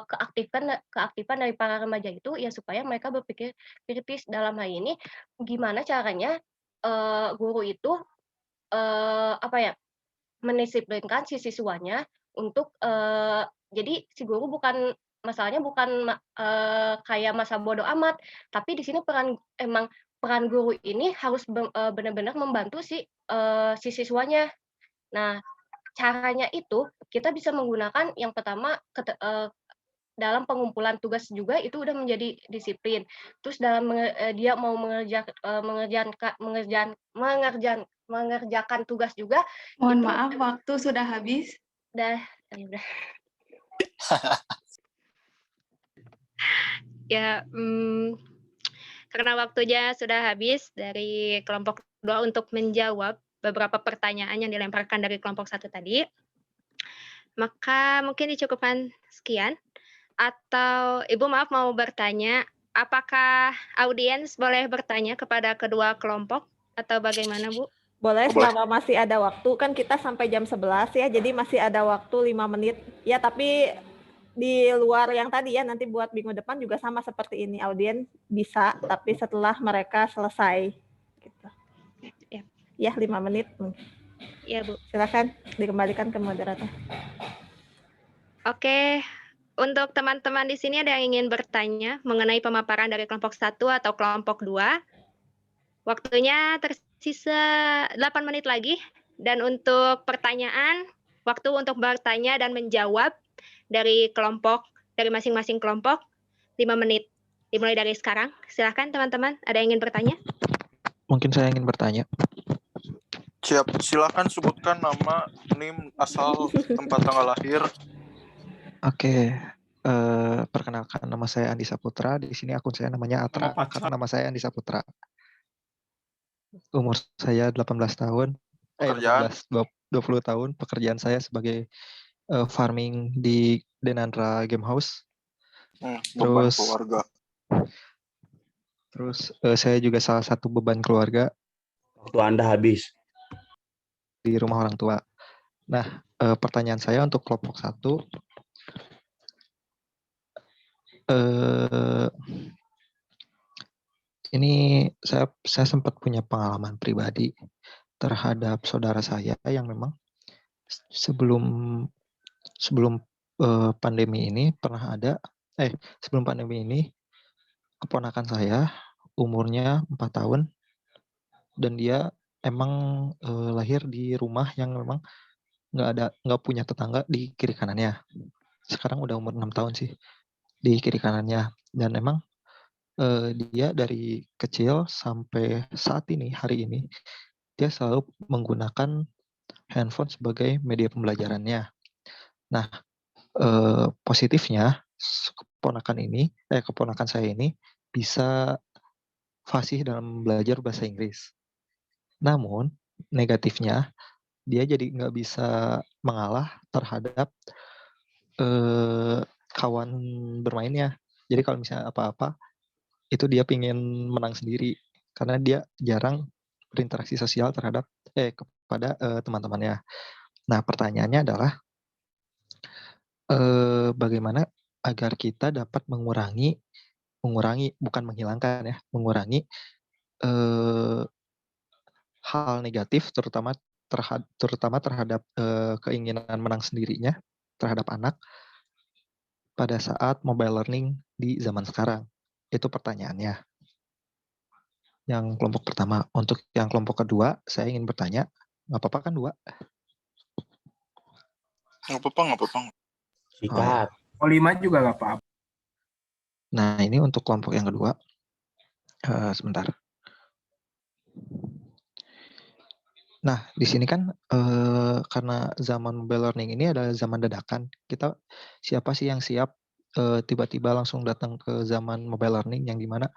keaktifan dari para remaja itu ya supaya mereka berpikir kritis dalam hal ini gimana caranya guru itu apa ya mendisiplinkan si siswanya untuk jadi si guru masalahnya bukan kayak masa bodoh amat, tapi di sini peran guru ini harus benar-benar membantu si siswanya. Nah, caranya itu kita bisa menggunakan yang pertama dalam pengumpulan tugas juga itu udah menjadi disiplin. Terus dalam dia mau mengerjakan tugas juga. Mohon maaf, waktu sudah habis. Udah. Ya, karena waktunya sudah habis dari kelompok 2 untuk menjawab beberapa pertanyaan yang dilemparkan dari kelompok 1 tadi, maka mungkin dicukupkan sekian. Atau Ibu maaf mau bertanya, apakah audiens boleh bertanya kepada kedua kelompok atau bagaimana, Bu? Boleh selama masih ada waktu, kan kita sampai jam 11 ya, jadi masih ada waktu 5 menit. Ya, tapi di luar yang tadi ya, nanti buat minggu depan juga sama seperti ini, audiens bisa, tapi setelah mereka selesai. Gitu. Ya, 5 menit. Ya, Bu. Silakan dikembalikan ke moderator. Oke, untuk teman-teman di sini ada yang ingin bertanya mengenai pemaparan dari kelompok 1 atau kelompok 2. Waktunya tersisa 8 menit lagi. Dan untuk pertanyaan, waktu untuk bertanya dan menjawab dari masing-masing kelompok 5 menit. Dimulai dari sekarang. Silakan teman-teman, ada yang ingin bertanya? Mungkin saya ingin bertanya. Siap, silakan sebutkan nama, NIM, asal, tempat tanggal lahir. Oke, perkenalkan nama saya Andi Saputra. Di sini akun saya namanya Atra, karena nama saya Andi Saputra. Umur saya 18 tahun. 20 tahun. Pekerjaan saya sebagai farming di Denandra Game House. Terus saya juga salah satu beban keluarga. Waktu Anda habis. Di rumah orang tua. Nah, pertanyaan saya untuk kelompok 1. Ini saya sempat punya pengalaman pribadi terhadap saudara saya yang memang sebelum pandemi ini sebelum pandemi ini keponakan saya umurnya 4 tahun dan dia emang lahir di rumah yang memang nggak punya tetangga di kiri kanannya. Sekarang udah umur 6 tahun sih di kiri kanannya, dan emang dia dari kecil sampai saat ini, hari ini, dia selalu menggunakan handphone sebagai media pembelajarannya. Nah, positifnya keponakan saya ini bisa fasih dalam belajar bahasa Inggris. Namun negatifnya dia jadi nggak bisa mengalah terhadap kawan bermainnya. Jadi kalau misalnya apa-apa itu dia pingin menang sendiri karena dia jarang berinteraksi sosial kepada teman-temannya. Nah, pertanyaannya adalah bagaimana agar kita dapat mengurangi bukan menghilangkan ya, mengurangi hal negatif terutama terhadap keinginan menang sendirinya terhadap anak pada saat mobile learning di zaman sekarang. Itu pertanyaannya. Yang kelompok pertama. Untuk yang kelompok kedua, saya ingin bertanya, nggak apa-apa kan 2? Nggak apa-apa. Sikat. Oh, 5 juga nggak apa-apa. Nah, ini untuk kelompok yang kedua. Sebentar. Nah, di sini kan karena zaman mobile learning ini adalah zaman dadakan. Siapa sih yang siap tiba-tiba langsung datang ke zaman mobile learning yang dimana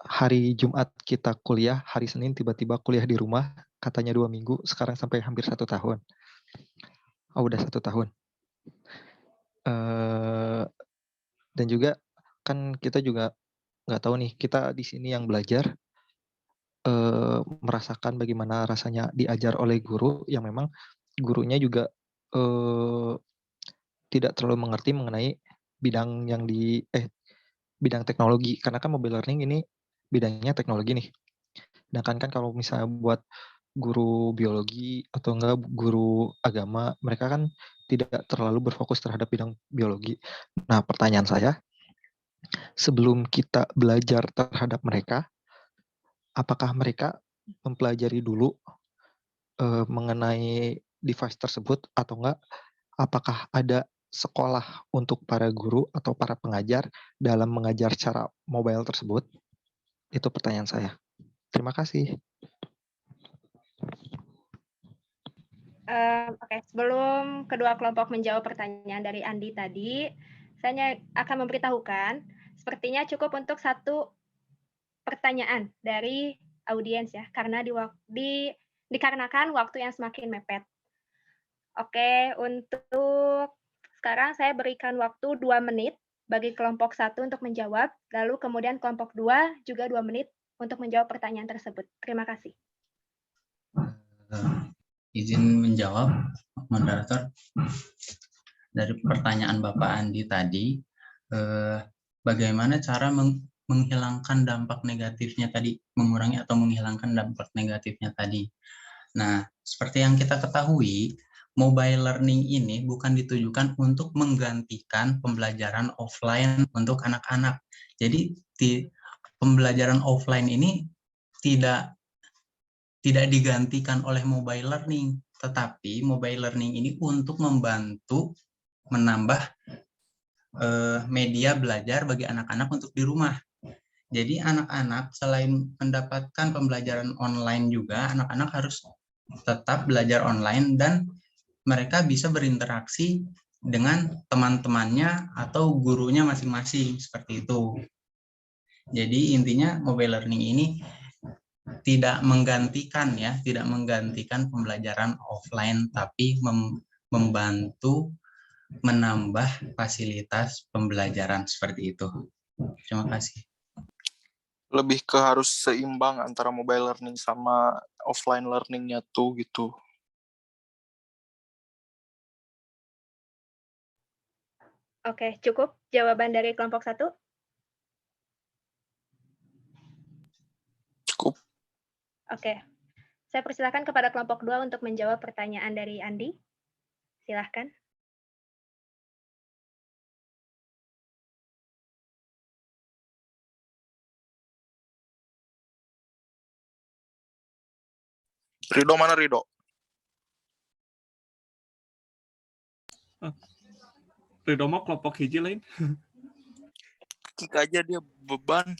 hari Jumat kita kuliah, hari Senin tiba-tiba kuliah di rumah, katanya 2 minggu, sekarang sampai hampir 1 tahun. Oh, udah 1 tahun. Dan juga kan kita juga nggak tahu nih, kita di sini yang belajar merasakan bagaimana rasanya diajar oleh guru yang memang gurunya juga tidak terlalu mengerti mengenai bidang bidang teknologi, karena kan mobile learning ini bidangnya teknologi nih. Sedangkan kan kalau misalnya buat guru biologi atau enggak guru agama, mereka kan tidak terlalu berfokus terhadap bidang biologi. Nah, pertanyaan saya, sebelum kita belajar terhadap mereka, apakah mereka mempelajari dulu mengenai device tersebut atau enggak? Apakah ada sekolah untuk para guru atau para pengajar dalam mengajar cara mobile tersebut? Itu pertanyaan saya. Terima kasih. Oke, sebelum kedua kelompok menjawab pertanyaan dari Andi tadi, saya akan memberitahukan, sepertinya cukup untuk 1 pertanyaan dari audiens ya, karena dikarenakan waktu yang semakin mepet. Oke, untuk sekarang saya berikan waktu 2 menit bagi kelompok 1 untuk menjawab, lalu kemudian kelompok 2 juga 2 menit untuk menjawab pertanyaan tersebut. Terima kasih. Izin menjawab, moderator. Dari pertanyaan Bapak Andi tadi, bagaimana cara menghilangkan dampak negatifnya tadi, mengurangi atau menghilangkan dampak negatifnya tadi. Nah, seperti yang kita ketahui, mobile learning ini bukan ditujukan untuk menggantikan pembelajaran offline untuk anak-anak. Jadi, pembelajaran offline ini tidak digantikan oleh mobile learning, tetapi mobile learning ini untuk membantu menambah media belajar bagi anak-anak untuk di rumah. Jadi anak-anak selain mendapatkan pembelajaran online juga, anak-anak harus tetap belajar online dan mereka bisa berinteraksi dengan teman-temannya atau gurunya masing-masing, seperti itu. Jadi intinya mobile learning ini tidak menggantikan pembelajaran offline, tapi membantu menambah fasilitas pembelajaran seperti itu. Terima kasih. Lebih ke harus seimbang antara mobile learning sama offline learning-nya tuh gitu. Oke, cukup jawaban dari kelompok 1? Cukup. Oke. Saya persilakan kepada kelompok 2 untuk menjawab pertanyaan dari Andi. Silahkan. Rido mana Rido? Rido mah kelompok hiji lain. Kik aja dia beban.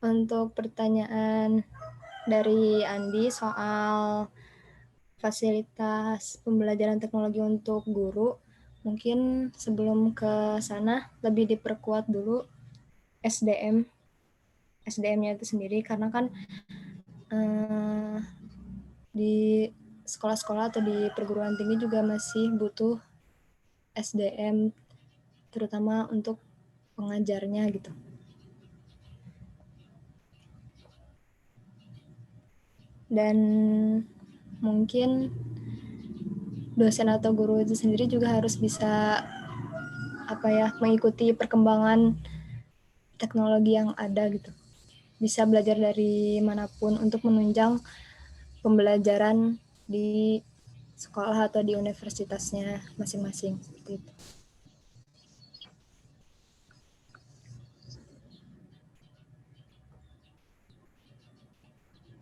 Untuk pertanyaan dari Andi soal fasilitas pembelajaran teknologi untuk guru, mungkin sebelum ke sana lebih diperkuat dulu SDM-nya itu sendiri, karena kan di sekolah-sekolah atau di perguruan tinggi juga masih butuh SDM, terutama untuk pengajarnya gitu. Dan mungkin dosen atau guru itu sendiri juga harus bisa mengikuti perkembangan teknologi yang ada gitu. Bisa belajar dari manapun untuk menunjang pembelajaran di sekolah atau di universitasnya masing-masing seperti itu.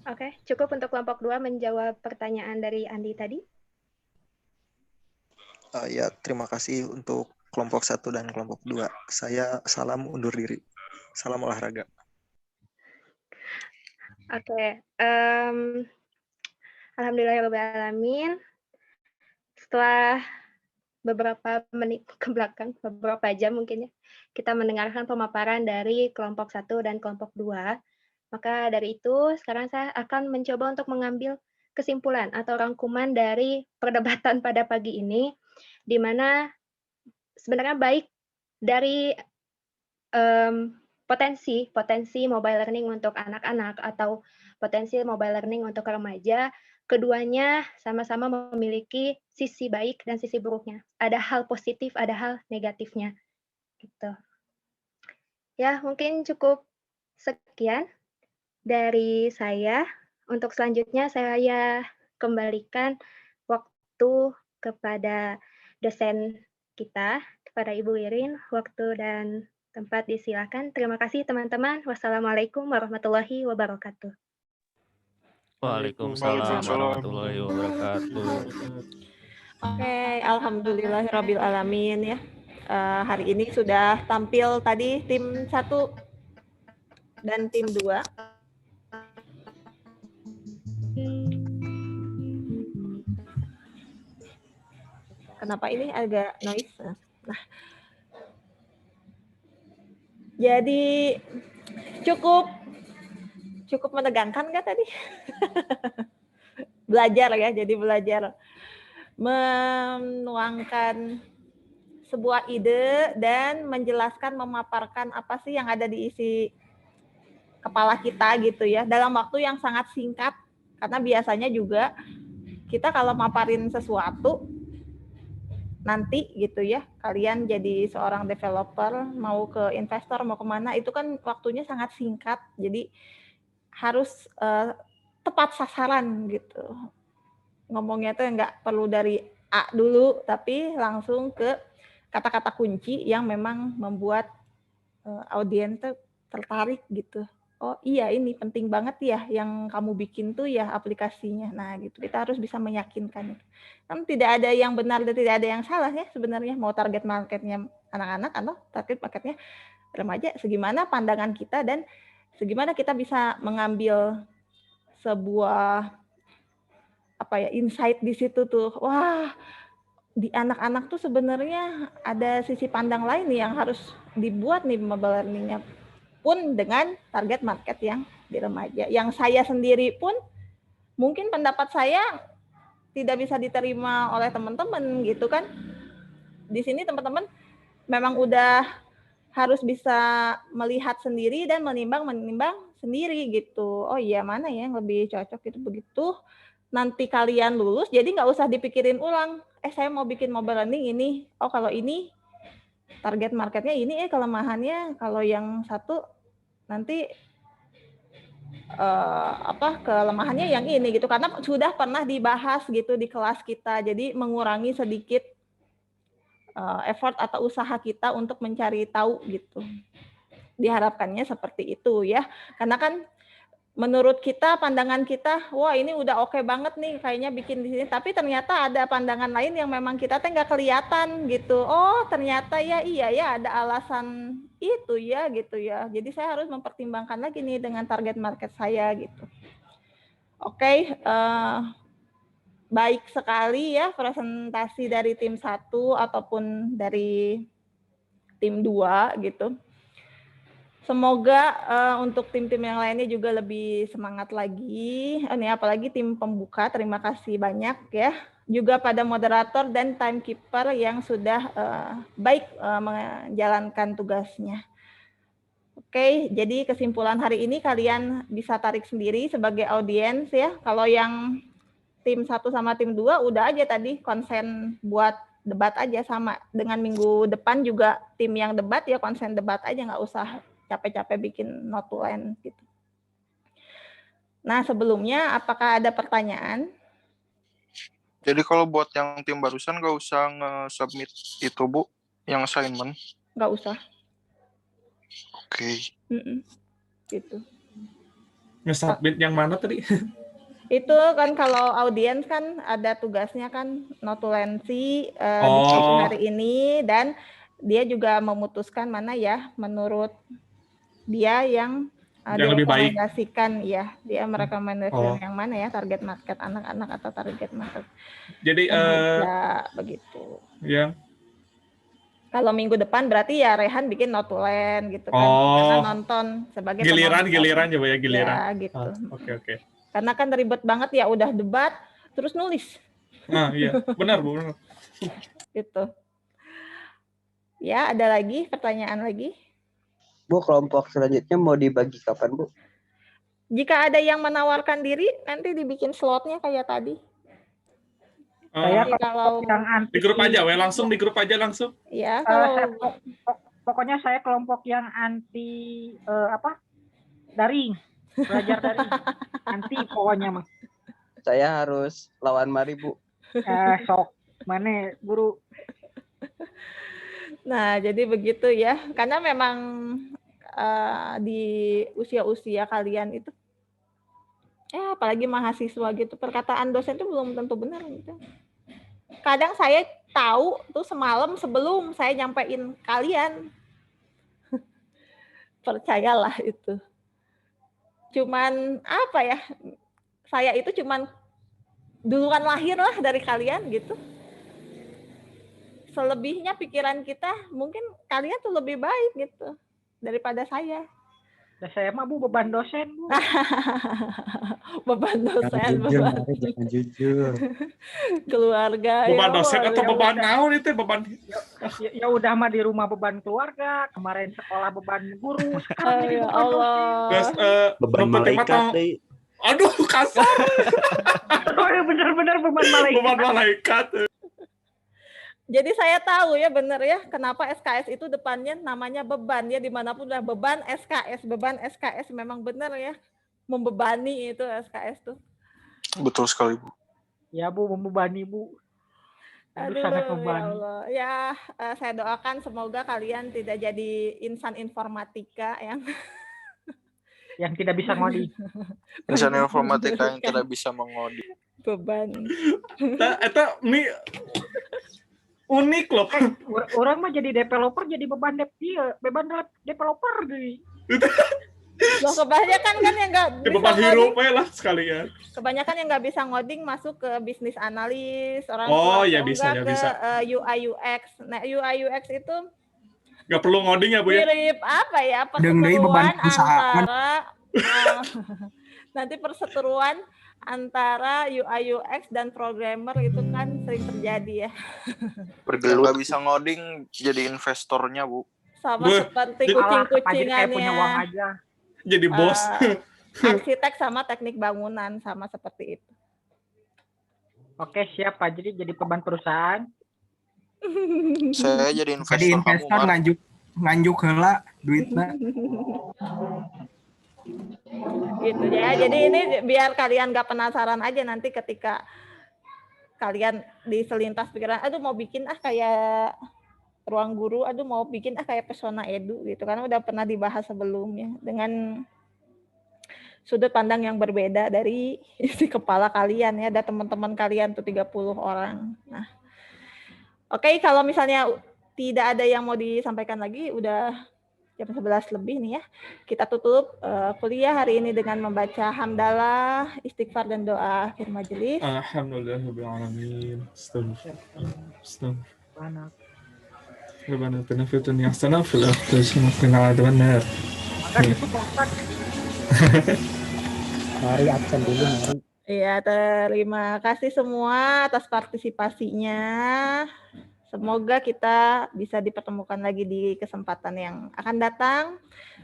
Oke, cukup untuk kelompok 2 menjawab pertanyaan dari Andi tadi. Ya, terima kasih untuk kelompok 1 dan kelompok 2. Saya salam undur diri. Salam olahraga. Oke, alhamdulillahirrahmanirrahim. Setelah beberapa menit ke belakang, beberapa jam mungkin ya, kita mendengarkan pemaparan dari kelompok 1 dan kelompok 2. Maka dari itu, sekarang saya akan mencoba untuk mengambil kesimpulan atau rangkuman dari perdebatan pada pagi ini, di mana sebenarnya baik dari potensi mobile learning untuk anak-anak atau potensi mobile learning untuk remaja, keduanya sama-sama memiliki sisi baik dan sisi buruknya. Ada hal positif, ada hal negatifnya. Gitu. Ya, mungkin cukup sekian dari saya. Untuk selanjutnya saya kembalikan waktu kepada dosen kita, kepada Ibu Irin, waktu dan tempat disilakan. Terima kasih teman-teman. Wassalamualaikum warahmatullahi wabarakatuh. Waalaikumsalam warahmatullahi wabarakatuh. Oke, alhamdulillahirabbil alamin ya. Hari ini sudah tampil tadi tim 1 dan tim 2. Kenapa ini agak noise? Nah, jadi cukup menegangkan nggak tadi? Belajar ya, jadi belajar menuangkan sebuah ide dan menjelaskan, memaparkan apa sih yang ada di isi kepala kita gitu ya, dalam waktu yang sangat singkat, karena biasanya juga kita kalau maparin sesuatu nanti gitu ya, kalian jadi seorang developer, mau ke investor, mau kemana, itu kan waktunya sangat singkat, jadi harus tepat sasaran gitu. Ngomongnya tuh nggak perlu dari A dulu, tapi langsung ke kata-kata kunci yang memang membuat audiens tuh tertarik gitu. Oh iya, ini penting banget ya yang kamu bikin tuh ya aplikasinya. Nah gitu, kita harus bisa meyakinkan. Kan tidak ada yang benar dan tidak ada yang salah ya sebenarnya. Mau target marketnya anak-anak atau target marketnya remaja, segimana pandangan kita dan segimana kita bisa mengambil sebuah insight di situ tuh. Wah, di anak-anak tuh sebenarnya ada sisi pandang lain nih yang harus dibuat nih mobile learning-nya pun dengan target market yang di remaja. Yang saya sendiri pun mungkin pendapat saya tidak bisa diterima oleh teman-teman gitu kan. Di sini teman-teman memang udah harus bisa melihat sendiri dan menimbang sendiri gitu. Oh iya, mana ya yang lebih cocok gitu, begitu nanti kalian lulus, jadi nggak usah dipikirin ulang. Saya mau bikin mobile learning ini. Oh kalau ini target marketnya ini, kelemahannya kalau yang satu nanti kelemahannya yang ini gitu. Karena sudah pernah dibahas gitu di kelas kita. Jadi mengurangi sedikit effort atau usaha kita untuk mencari tahu gitu. Diharapkannya seperti itu ya. Karena kan menurut kita, pandangan kita, wah ini udah oke banget nih kayaknya bikin di sini. Tapi ternyata ada pandangan lain yang memang kita nggak kelihatan gitu. Oh ternyata ya iya ya ada alasan itu ya gitu ya. Jadi saya harus mempertimbangkan lagi nih dengan target market saya gitu. Oke, baik sekali ya presentasi dari tim 1 ataupun dari tim 2 gitu. Semoga untuk tim-tim yang lainnya juga lebih semangat lagi. Ini apalagi tim pembuka, terima kasih banyak ya. Juga pada moderator dan timekeeper yang sudah baik menjalankan tugasnya. Oke, jadi kesimpulan hari ini kalian bisa tarik sendiri sebagai audiens ya. Kalau yang tim 1 sama tim 2 udah aja tadi konsen buat debat aja sama. Dengan minggu depan juga tim yang debat ya konsen debat aja, nggak usah capek-capek bikin notulen gitu. Nah, sebelumnya apakah ada pertanyaan? Jadi kalau buat yang tim barusan nggak usah nge-submit itu, Bu, yang assignment? Nggak usah. Oke. Gitu. Nge-submit yang mana tadi? Itu kan kalau audiens kan ada tugasnya kan notulensi diskusi hari ini, dan dia juga memutuskan mana ya menurut dia yang lebih baik. direkomendasikan ya, dia merekomendasikan yang mana ya, target market anak-anak atau target market jadi begitu ya. Kalau minggu depan berarti ya Rehan bikin notulen gitu kan, karena nonton sebagai giliran penonton. ya giliran Ya gitu. Oke. Karena kan ribet banget ya, udah debat terus nulis. Iya benar Bu. Gitu ya. Ada lagi pertanyaan lagi? Bu, kelompok selanjutnya mau dibagi kapan, Bu? Jika ada yang menawarkan diri, nanti dibikin slotnya kayak tadi. Saya kalau yang anti, di grup aja, langsung di grup aja langsung. Ya, pokoknya saya kelompok yang anti daring, belajar daring, anti pokoknya mah. Saya harus lawan mari, Bu. Sok mana guru. Nah, jadi begitu ya. Karena memang di usia-usia kalian itu, apalagi mahasiswa gitu, perkataan dosen itu belum tentu benar gitu. Kadang saya tahu tuh semalam sebelum saya nyampein kalian. Percayalah itu. Cuman apa ya? Saya itu cuman duluan lahir lah dari kalian gitu. Selebihnya pikiran kita mungkin kalian tuh lebih baik gitu daripada saya. Nah, saya mah Bu beban dosen, Bu. Beban dosen, Jangan jujur. Keluarga. Beban dosen atau beban naon itu beban? Ya udah mah di rumah beban keluarga, kemarin sekolah beban guru, sekarang jadi beban dosen. Beban malaikat deh. Aduh kasar. Bener-bener beban malaikat. Beban malaikat. Jadi saya tahu ya benar ya kenapa SKS itu depannya namanya beban ya, dimanapun udah beban SKS memang benar ya, membebani itu SKS tuh. Betul sekali, Bu. Ya Bu, membebani Bu. Aduh, sangat membebani. Ya, saya doakan semoga kalian tidak jadi insan informatika yang tidak bisa ngoding. Insan informatika yang tidak bisa mengoding. Beban. Itu ini unik loh. Orang mah jadi developer jadi beban developer deh. Loh, kebanyakan kan yang nggak bisa beban hero lah sekalian. Kebanyakan yang nggak bisa ngoding masuk ke bisnis analis, orang ya bisa ya bisa. UI UX. Nah, UI UX itu nggak perlu ngoding ya Bu ya. Mirip apa ya? Perseteruan antara nanti perseteruan antara UI UX dan programmer itu kan sering terjadi ya. Yang nggak bisa ngoding jadi investornya, Bu. Sama seperti kucing-kucingannya. Jadi bos. Arsitek sama teknik bangunan sama seperti itu. Oke, siap Pak. Jadi beban perusahaan. Saya jadi investor nganjuk heula duitna. Gitu ya. Jadi ini biar kalian gak penasaran aja nanti ketika kalian di selintas pikiran, aduh mau bikin kayak ruang guru, aduh mau bikin kayak Pesona Edu gitu, karena udah pernah dibahas sebelumnya dengan sudut pandang yang berbeda dari isi kepala kalian ya, ada teman-teman kalian tuh 30 orang. Nah, oke, kalau misalnya tidak ada yang mau disampaikan lagi, udah jam 11 lebih nih ya. Kita tutup kuliah hari ini dengan membaca hamdalah, istighfar dan doa akhir majelis. Alhamdulillahirabbil alamin. Astagfirullah. Rabbana atina fid dunya hasanah wa fil akhirati hasanah wa qina adzabannar. Kan itu Pak Ustadz. Mari absen dulu, mari. Iya, terima kasih semua atas partisipasinya. Semoga kita bisa dipertemukan lagi di kesempatan yang akan datang.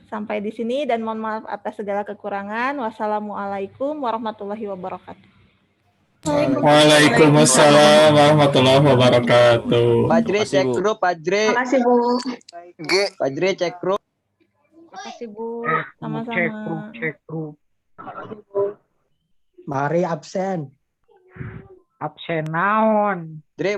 Sampai di sini dan mohon maaf atas segala kekurangan. Wassalamualaikum warahmatullahi wabarakatuh. Waalaikumsalam warahmatullahi wabarakatuh. Fajri cek grup, Fajri. Makasih, Bu. Fajri cek grup. Makasih Bu. Sama-sama. Cek grup. Mari absen. Absen naon. Dre,